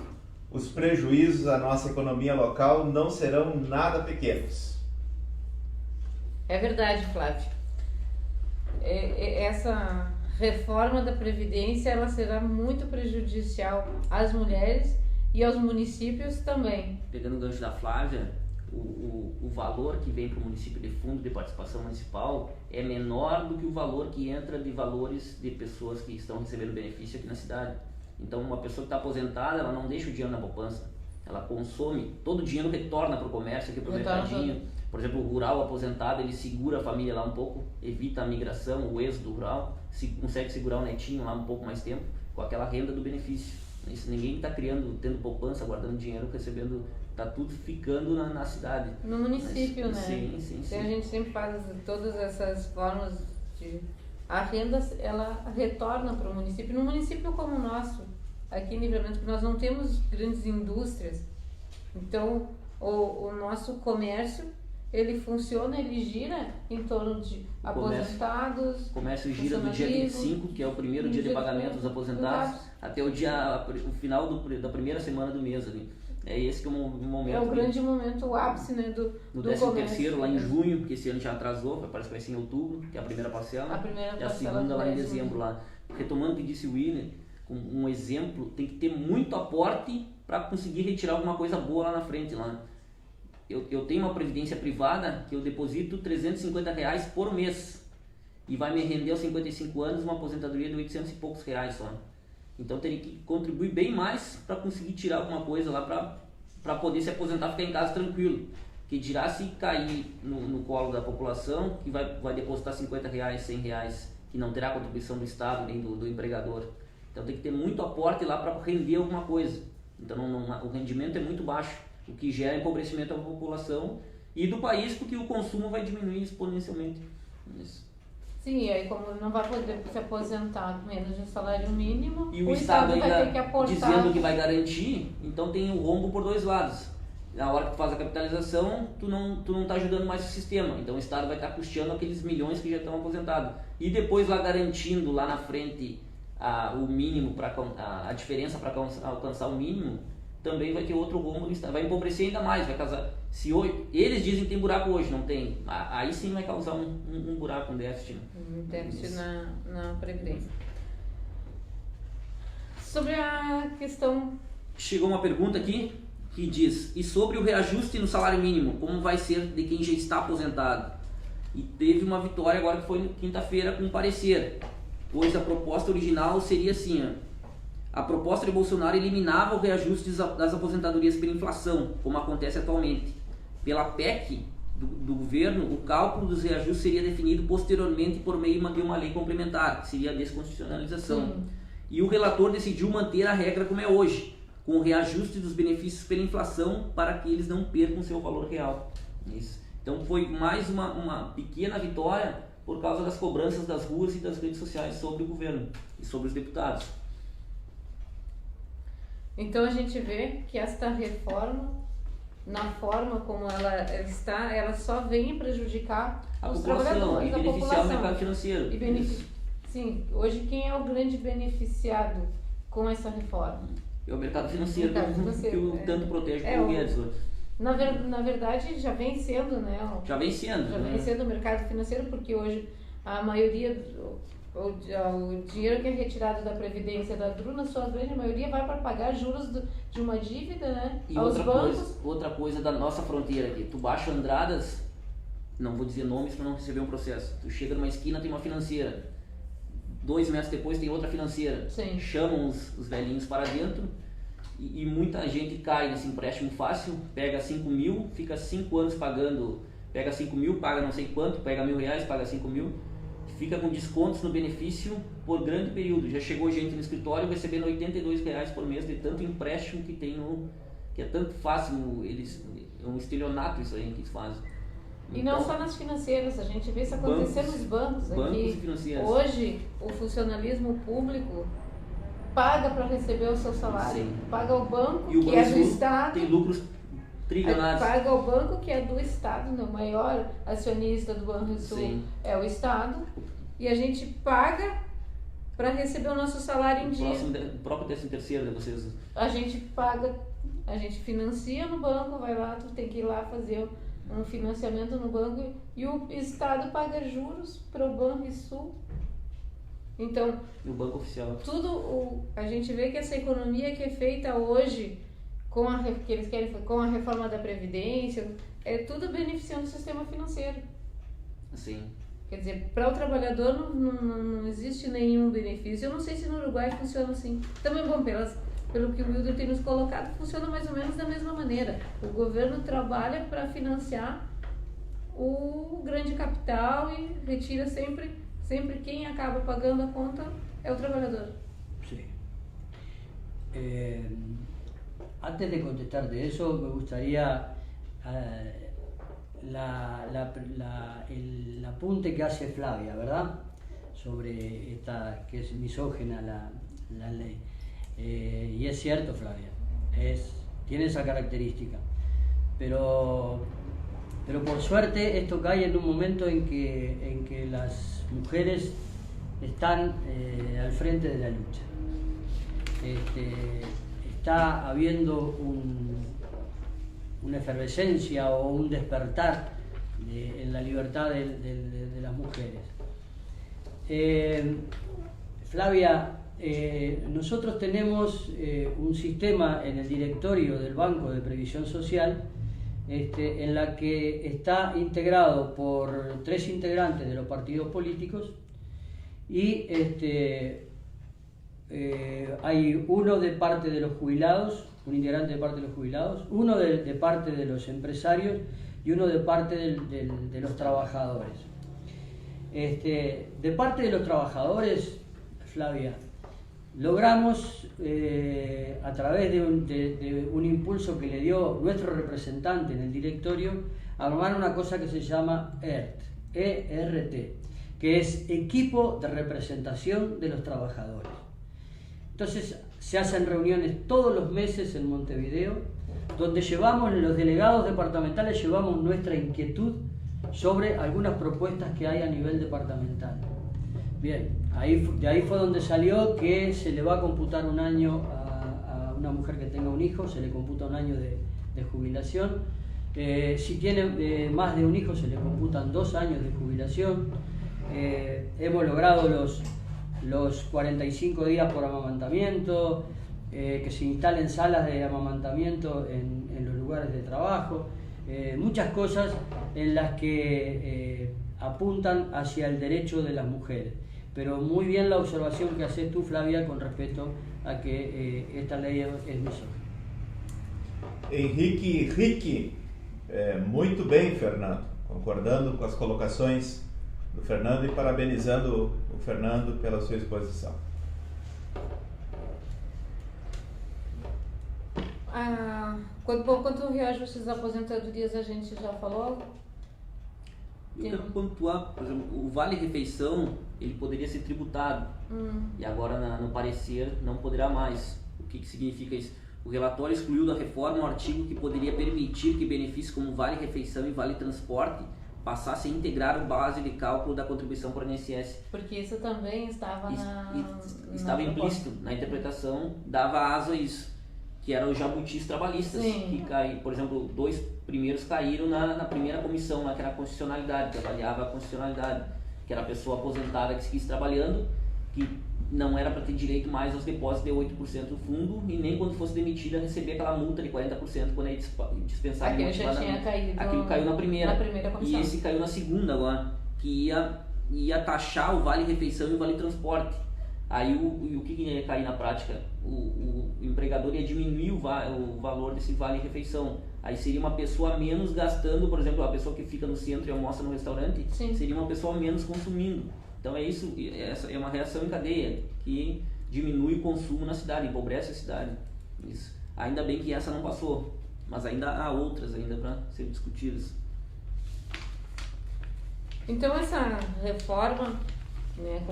os prejuízos à nossa economia local não serão nada pequenos.
É verdade, Flávio. Essa reforma da Previdência ela será muito prejudicial às mulheres e aos municípios também.
Pegando o gancho da Flávia, o valor que vem para o município de fundo de participação municipal é menor do que o valor que entra de valores de pessoas que estão recebendo benefício aqui na cidade. Então, uma pessoa que está aposentada, ela não deixa o dinheiro na poupança, ela consome, todo o dinheiro retorna para o comércio, aqui para o mercadinho. Por exemplo, o rural aposentado, ele segura a família lá um pouco, evita a migração, o êxodo rural, consegue segurar o netinho lá um pouco mais tempo com aquela renda do benefício. Isso, ninguém está tendo poupança, guardando dinheiro, recebendo, está tudo ficando na cidade.
No município, né?
Sim.
A gente sempre faz todas essas formas de... A renda, ela retorna para o município. No município como o nosso, aqui em Livramento, nós não temos grandes indústrias. Então, o nosso comércio, ele funciona, ele gira em torno de aposentados.
O comércio gira do dia 25, que é o primeiro dia de pagamento dos aposentados, até o final da primeira semana do mês ali. É esse que é o momento.
É o grande momento, o ápice, né, do
comércio. Lá em junho, porque esse ano já atrasou, parece que vai ser em outubro, que é a primeira parcela. E a segunda lá em dezembro lá. Retomando o que disse o William, um exemplo, tem que ter muito aporte para conseguir retirar alguma coisa boa lá na frente. Lá. Eu tenho uma previdência privada que eu deposito R$350 por mês e vai me render aos 55 anos uma aposentadoria de 800 e poucos reais só. Então eu teria que contribuir bem mais para conseguir tirar alguma coisa lá para poder se aposentar e ficar em casa tranquilo. Que dirá se cair no colo da população, que vai depositar R$50, R$100, que não terá contribuição do Estado nem do empregador. Então tem que ter muito aporte lá para render alguma coisa. Então o rendimento é muito baixo, o que gera empobrecimento da população e do país, porque o consumo vai diminuir exponencialmente. Isso.
Sim, e aí como não vai poder se aposentar menos de salário mínimo,
e o Estado ainda
vai ter que aportar...
dizendo que vai garantir, então tem um rombo por dois lados. Na hora que tu faz a capitalização, tu não está ajudando mais o sistema, então o Estado vai estar custeando aqueles milhões que já estão aposentados. E depois lá garantindo lá na frente o mínimo, a diferença para alcançar o mínimo, também vai ter outro rombo no Estado, vai empobrecer ainda mais, vai causar... Se hoje, eles dizem que tem buraco hoje, não tem, aí sim vai causar um buraco, um déficit.
Um déficit na Previdência. Sobre a questão...
Chegou uma pergunta aqui que diz, e sobre o reajuste no salário mínimo, como vai ser de quem já está aposentado? E teve uma vitória agora que foi quinta-feira com um parecer, pois a proposta original seria assim, a proposta de Bolsonaro eliminava o reajuste das aposentadorias pela inflação, como acontece atualmente. Pela PEC do governo, o cálculo dos reajustes seria definido posteriormente por meio de uma lei complementar, que seria a desconstitucionalização. E o relator decidiu manter a regra como é hoje, com o reajuste dos benefícios pela inflação para que eles não percam seu valor real. Isso. Então foi mais uma pequena vitória por causa das cobranças das ruas e das redes sociais sobre o governo e sobre os deputados.
Então a gente vê que esta reforma, na forma como ela está, ela só vem prejudicar os trabalhadores,
e beneficiar o mercado financeiro.
Sim, hoje quem é o grande beneficiado com essa reforma?
É o mercado financeiro, que tanto protege o Guedes hoje.
Na verdade já vem sendo, né?
Já vem sendo
o mercado financeiro, porque hoje a maioria, o dinheiro que é retirado da Previdência da DRU, na sua grande maioria, vai para pagar juros de uma dívida, né?
E
aos bancos.
Outra coisa da nossa fronteira aqui, tu baixa Andradas, não vou dizer nomes para não receber um processo, tu chega numa esquina, tem uma financeira, 2 metros depois tem outra financeira.
Sim.
Chamam os velhinhos para dentro e muita gente cai nesse empréstimo fácil, pega 5 mil, fica 5 anos pagando, pega 5 mil, paga não sei quanto, pega R$1.000, paga 5 mil, fica com descontos no benefício por grande período. Já chegou gente no escritório recebendo R$82 por mês de tanto empréstimo que tem que é tanto fácil, é um estelionato isso aí que eles fazem.
E não só nas financeiras, a gente vê isso acontecer nos bancos
e
aqui.
financeiras.
Hoje, o funcionalismo público paga para receber o seu salário, paga o banco, que é do Estado.
Tem lucros trilionários.
Paga o banco, que é do Estado, né? O maior acionista do Banrisul é o Estado. E a gente paga para receber o nosso salário em dia.
O próprio 13º de vocês.
A gente paga, a gente financia no banco, vai lá, tu tem que ir lá fazer um financiamento no banco e o Estado paga juros para o Banrisul. Então,
no banco oficial.
A gente vê que essa economia que é feita hoje que eles querem com a reforma da Previdência, é tudo beneficiando o sistema financeiro.
Sim.
Quer dizer, para o trabalhador não existe nenhum benefício. Eu não sei se no Uruguai funciona assim. Também, bom, pelo que o Wilder tem nos colocado, funciona mais ou menos da mesma maneira. O governo trabalha para financiar o grande capital e retira sempre quem acaba pagando a conta é o trabalhador.
Sí. Antes de contestarte eso, me gustaría el apunte que hace Flavia, ¿verdad? Sobre esta, que es misógina la ley. Y es cierto, Flavia, tiene esa característica. Pero por suerte esto cae en un momento en que las mujeres están al frente de la lucha. Está habiendo una efervescencia o un despertar en la libertad de las mujeres. Flavia, nosotros tenemos un sistema en el directorio del Banco de Previsión Social en la que está integrado por 3 integrantes de los partidos políticos y hay uno de parte de los jubilados, un integrante de parte de los jubilados, uno de parte de los empresarios y uno de parte de los trabajadores. De parte de los trabajadores, Flavia, logramos a través de un impulso que le dio nuestro representante en el directorio armar una cosa que se llama ERT, que es Equipo de Representación de los Trabajadores. Entonces se hacen reuniones todos los meses en Montevideo, donde los delegados departamentales llevamos nuestra inquietud sobre algunas propuestas que hay a nivel departamental. Bien, de ahí fue donde salió que se le va a computar un año a una mujer que tenga un hijo, se le computa un año de jubilación. Si tiene más de un hijo, se le computan 2 años de jubilación. Hemos logrado los 45 días por amamantamiento, que se instalen salas de amamantamiento en los lugares de trabajo, muchas cosas en las que apuntan hacia el derecho de las mujeres. pero muy bien la observación que haces tú, Flavia, con respecto a que esta ley es misógina.
Henrique Rique, muito bem, Fernando, concordando com as colocações do Fernando e parabenizando o Fernando pela sua exposição.
Quanto reajuste das aposentadorias a gente já falou?
Eu quero pontuar, por exemplo, o vale-refeição, ele poderia ser tributado, e agora no parecer não poderá mais. O que significa isso? O relatório excluiu da reforma um artigo que poderia permitir que benefícios como vale-refeição e vale-transporte passassem a integrar o base de cálculo da contribuição para o INSS.
Porque isso também estava
estava implícito na interpretação, dava asa a isso, que eram os jabutis trabalhistas, que caíram, por exemplo, 2 primeiros caíram na primeira comissão, lá, que era a constitucionalidade, que avaliava a constitucionalidade, que era a pessoa aposentada que seguisse trabalhando, que não era para ter direito mais aos depósitos de 8% do fundo, e nem quando fosse demitida receber aquela multa de 40% quando é dispensado.
Aquele já tinha caído.
Aquilo caiu na primeira
comissão.
E esse caiu na segunda agora, que ia taxar o vale-refeição e o vale-transporte. Aí o que ia cair na prática? O empregador ia diminuir o valor desse vale-refeição. Aí seria uma pessoa menos gastando, por exemplo, a pessoa que fica no centro e almoça no restaurante, seria uma pessoa menos consumindo. Então essa é uma reação em cadeia, que diminui o consumo na cidade, empobrece a cidade. Isso. Ainda bem que essa não passou, mas ainda há outras ainda para serem discutidas.
Então essa reforma, né,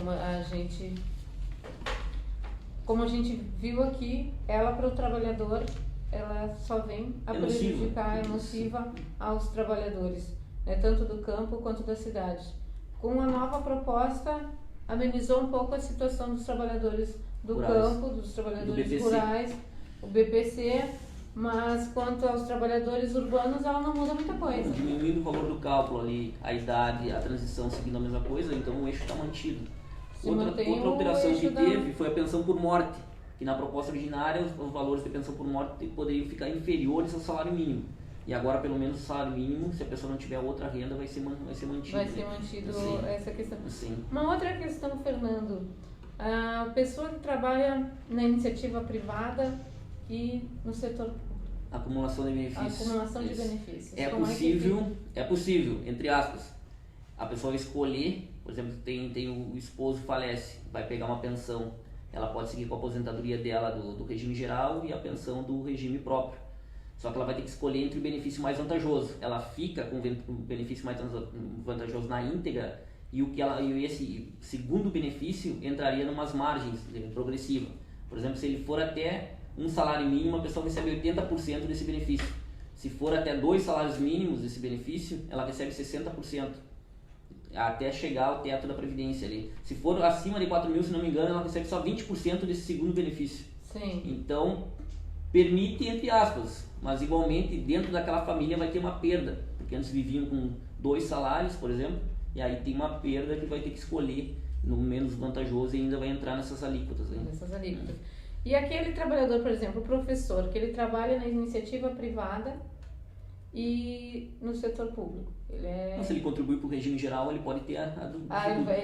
como a gente viu aqui, ela para o trabalhador, ela só vem a prejudicar, é nociva aos trabalhadores, né, tanto do campo quanto da cidade. Com a nova proposta, amenizou um pouco a situação dos trabalhadores do campo, dos trabalhadores rurais, o BPC, mas quanto aos trabalhadores urbanos, ela não muda muita coisa.
Diminuindo o valor do cálculo ali, a idade, a transição seguindo a mesma coisa, então o eixo está mantido. Outra alteração que teve foi a pensão por morte, que na proposta originária os valores de pensão por morte poderiam ficar inferiores ao salário mínimo. E agora, pelo menos, o salário mínimo, se a pessoa não tiver outra renda, vai ser mantido.
Vai ser mantido essa questão.
Sim.
Uma outra questão, Fernando. A pessoa que trabalha na iniciativa privada e no setor público.
Acumulação de benefícios.
Acumulação de benefícios.
É possível, entre aspas. A pessoa vai escolher, por exemplo, tem o esposo falece, vai pegar uma pensão. Ela pode seguir com a aposentadoria dela do regime geral e a pensão do regime próprio. Só que ela vai ter que escolher entre o benefício mais vantajoso. Ela fica com o benefício mais vantajoso na íntegra e esse segundo benefício entraria em umas margens progressivas. Por exemplo, se ele for até um salário mínimo, a pessoa recebe 80% desse benefício. Se for até 2 salários mínimos desse benefício, ela recebe 60%. Até chegar ao teto da Previdência ali. Se for acima de 4 mil, se não me engano, ela recebe só 20% desse segundo benefício.
Sim.
Então, permite, entre aspas, mas igualmente dentro daquela família vai ter uma perda, porque antes viviam com 2 salários, por exemplo, e aí tem uma perda que vai ter que escolher no menos vantajoso e ainda vai entrar nessas alíquotas.
E aquele trabalhador, por exemplo, o professor, que ele trabalha na iniciativa privada e no setor público.
Se ele contribuir para o regime geral, ele pode ter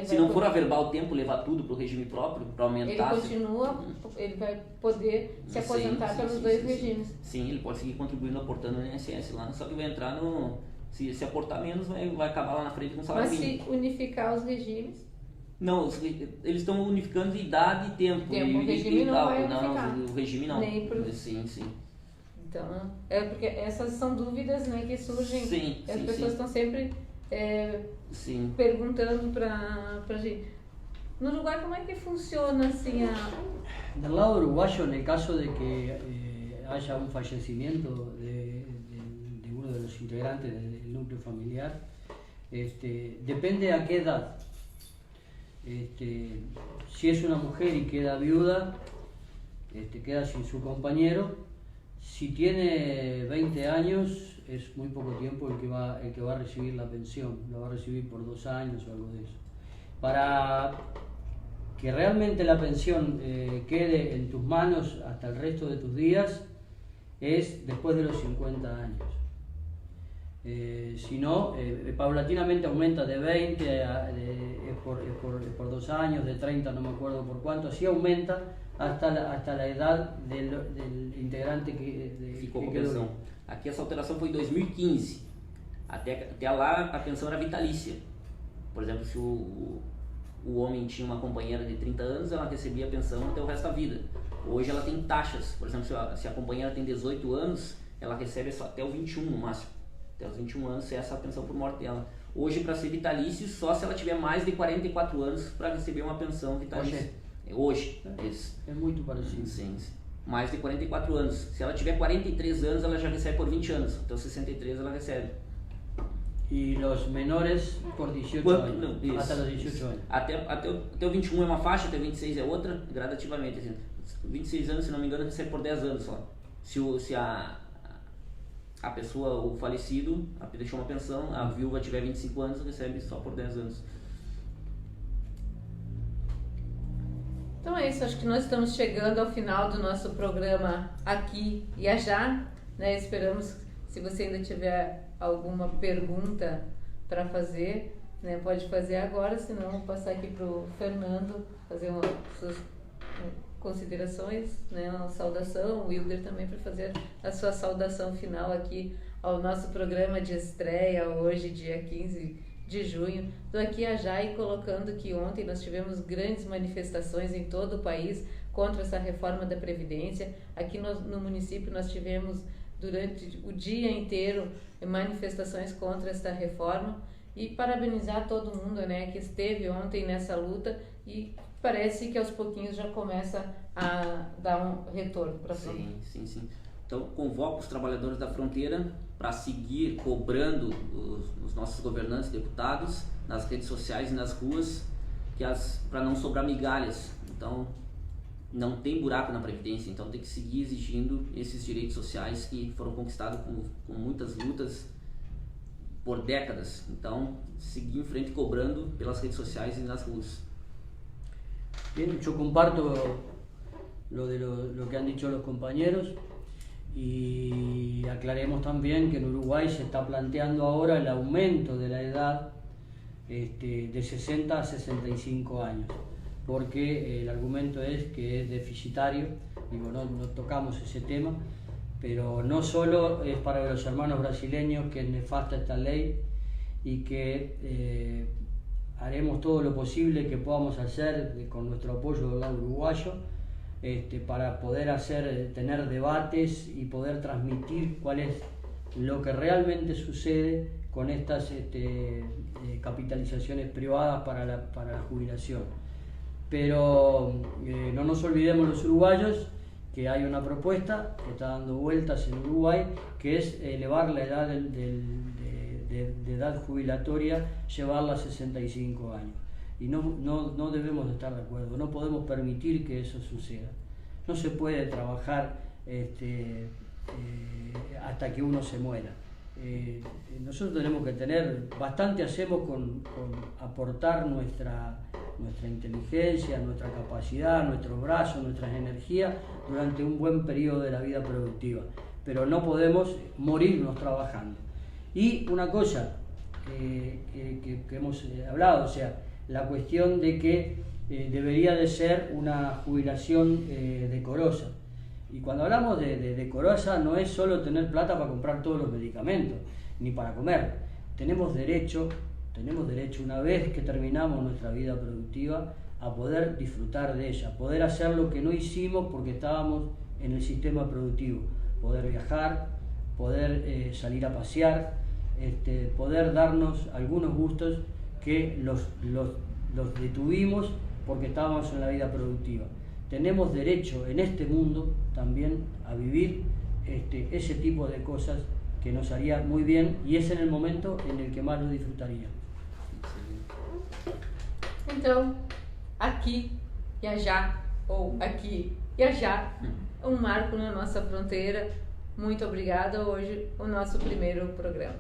se não for averbar o tempo, levar tudo para o regime próprio, para aumentar.
Ele vai poder se aposentar pelos dois regimes.
Sim, ele pode seguir contribuindo, aportando no INSS lá, só que vai entrar se aportar menos, vai acabar lá na frente com o salário mínimo.
Mas se unificar os regimes?
Não, eles estão unificando de idade e tempo.
O regime não vai unificar.
O regime não. Sim.
Então, porque essas são dúvidas, né, que surgem. As pessoas estão sempre perguntando para gente. No Uruguai, como é que funciona assim
Del lado uruguayo, en el caso de que haya un fallecimiento de uno de los integrantes del núcleo familiar, depende a qué edad. Si es una mujer y queda viuda, queda sin su compañero. Si tiene 20 años, es muy poco tiempo el que va a recibir la pensión, lo va a recibir por 2 años o algo de eso. Para que realmente la pensión quede en tus manos hasta el resto de tus días, es después de los 50 años. Si no, paulatinamente aumenta de 20, por 2 años, de 30 no me acuerdo por cuánto, así aumenta hasta la edad del integrante que
ficou com a
quedou.
pensão. Aqui essa alteração foi em 2015. Até lá a pensão era vitalícia. Por exemplo, se o homem tinha uma companheira de 30 anos, ela recebia a pensão até o resto da vida. Hoje ela tem taxas. Por exemplo, se a companheira tem 18 anos, ela recebe só até os 21 no máximo. Até os 21 anos é essa a pensão por morte dela. Hoje, para ser vitalício, só se ela tiver mais de 44 anos para receber uma pensão vitalícia. Hoje. Isso.
É muito parecido.
Sim. Mais de 44 anos. Se ela tiver 43 anos, ela já recebe por 20 anos. Até os 63 ela recebe.
E os menores por 18 anos.
Não, isso,
até os 18 anos.
Até o 21 é uma faixa, até o 26 é outra, gradativamente. Assim. 26 anos, se não me engano, recebe por 10 anos só. Se a pessoa, o falecido, deixou uma pensão, a viúva tiver 25 anos, recebe só por 10 anos.
Então é isso, acho que nós estamos chegando ao final do nosso programa Aqui e Ajá, né? Esperamos, se você ainda tiver alguma pergunta para fazer, né, pode fazer agora, senão vou passar aqui para o Fernando fazer suas considerações, né, uma saudação, o Wilder também para fazer a sua saudação final aqui ao nosso programa de estreia hoje, dia 15 de junho. Estou aqui a Jai colocando que ontem nós tivemos grandes manifestações em todo o país contra essa reforma da Previdência. Aqui no município nós tivemos durante o dia inteiro manifestações contra esta reforma e parabenizar todo mundo, né, que esteve ontem nessa luta e parece que aos pouquinhos já começa a dar um retorno para frente.
Sim. Então, convoco os trabalhadores da fronteira para seguir cobrando os nossos governantes, deputados, nas redes sociais e nas ruas, para não sobrar migalhas. Então, não tem buraco na Previdência, então tem que seguir exigindo esses direitos sociais que foram conquistados com muitas lutas por décadas. Então, seguir em frente cobrando pelas redes sociais e nas ruas.
Bien, yo comparto lo que han dicho los compañeros y aclaremos también que en Uruguay se está planteando ahora el aumento de la edad de 60 a 65 años, porque el argumento es que es deficitario. Digo, no tocamos ese tema, pero no solo es para los hermanos brasileños que es nefasta esta ley y que haremos todo lo posible que podamos hacer con nuestro apoyo del lado uruguayo para poder tener debates y poder transmitir cuál es lo que realmente sucede con estas capitalizaciones privadas para la jubilación. Pero no nos olvidemos los uruguayos que hay una propuesta que está dando vueltas en Uruguay, que es elevar la edad de edad jubilatoria, llevarla a 65 años. Y no debemos estar de acuerdo, no podemos permitir que eso suceda. No se puede trabajar hasta que uno se muera. Nosotros tenemos que tener, bastante hacemos con aportar nuestra inteligencia, nuestra capacidad, nuestros brazos, nuestras energías durante un buen periodo de la vida productiva, pero no podemos morirnos trabajando. Y una cosa que hemos hablado, o sea, la cuestión de que debería de ser una jubilación decorosa. Y cuando hablamos de decorosa no es solo tener plata para comprar todos los medicamentos, ni para comer. Tenemos derecho, una vez que terminamos nuestra vida productiva, a poder disfrutar de ella, poder hacer lo que no hicimos porque estábamos en el sistema productivo, poder viajar, poder salir a pasear, poder darnos algunos gustos que los detuvimos porque estábamos en la vida productiva. Tenemos derecho en este mundo también a vivir ese tipo de cosas que nos haría muy bien y es en el momento en el que más lo disfrutaríamos.
Então, aqui e ajá, ou aqui e ajá, um marco na nossa fronteira. Muito obrigada. Hoje, o nosso primeiro programa.